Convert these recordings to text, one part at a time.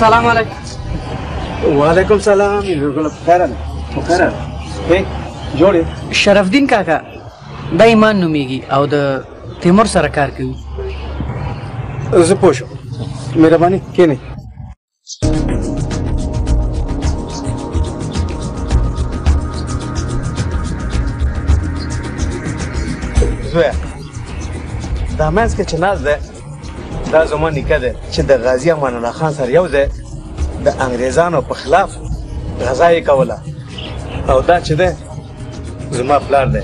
السلام علیکم. وعلیکم سلام. خیر ده جوړ یې؟ شرف الدین کاکا دا ایمان نومیږي او د تیمور سره کار کوي. زه پوه شوم. مهرباني کښېنئ. زویه دا منځ کې چې ناست دی دا زما نیکه دی چې د غازي امان الله خان سره یو ځای د انګریزانو په خلاف غزا یې کوله او دا چې دی زما پلار دی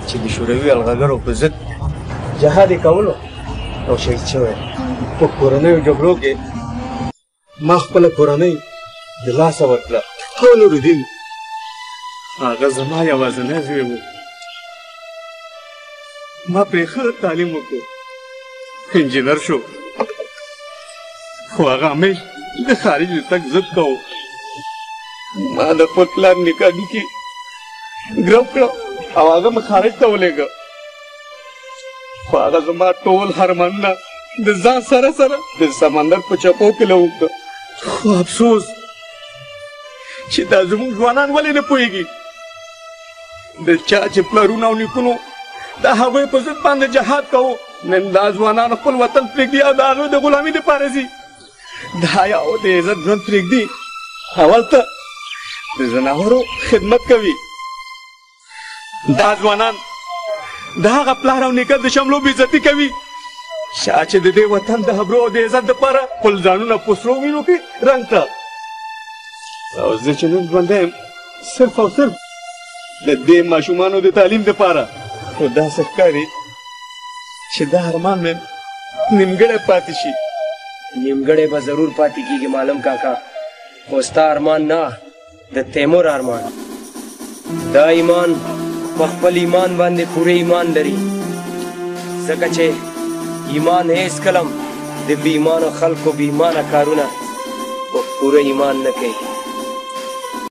چې د شوروي یرغلګرو په ضد جهاد یې کولو او شهید شوی. په کورنیو جګړو کې ما خپله کورنۍ د لاسه ورکړه. او نورالدین هغه زما یوازینی زوی و. ما پرې ښه تعلیم وکړو، انجینر شو، خو هغه همیش د خارج د تګ ضد کوو. ما د خپل پلار نیکه ډوکي ګرم کړه او هغه مې خارج ته ولېږه، خو هغه زما ټول ارمانونه د ځان سره سره د سمندر په چپو کې له وکړه. خو افسوس چې دا زموږ ځوانان ولې نه پوهېږي د چا چې پلرونه او نیکونو د هغوی په ضد باندې جهاد کوو، نن دا ځوانان خپل وطن پرېږدي او د هغوی د غلامي دپاره ځي. دا یو د عزت ژوند پرېږدي، هلته د ځناورو خدمت کوي. دا ځوانان د هغه پلار او نیکه د شملو بېعزتي کوي چا چې د دې وطن د ابرو او د عزت دپاره خپل ځانونه په سرو وینو کې رنګ کړه. او زه چې نن ژوندی یم صرف او صرف د دې ماشومانو د تعلیم دپاره. خو داسې ښکاري چې دا ارمان مې نیمګړی پاتې شي. نیمګړی به ضرور پاتې کېږي معلم کاکا، خو ستا ارمان نه، د تیمور ارمان. دا ایمان په خپل ایمان باندې پوره ایمان لري، ځکه چې ایمان هیڅکله د بې ایمانو خلکو بې ایمانه کارونه په پوره ایمان نه کوي.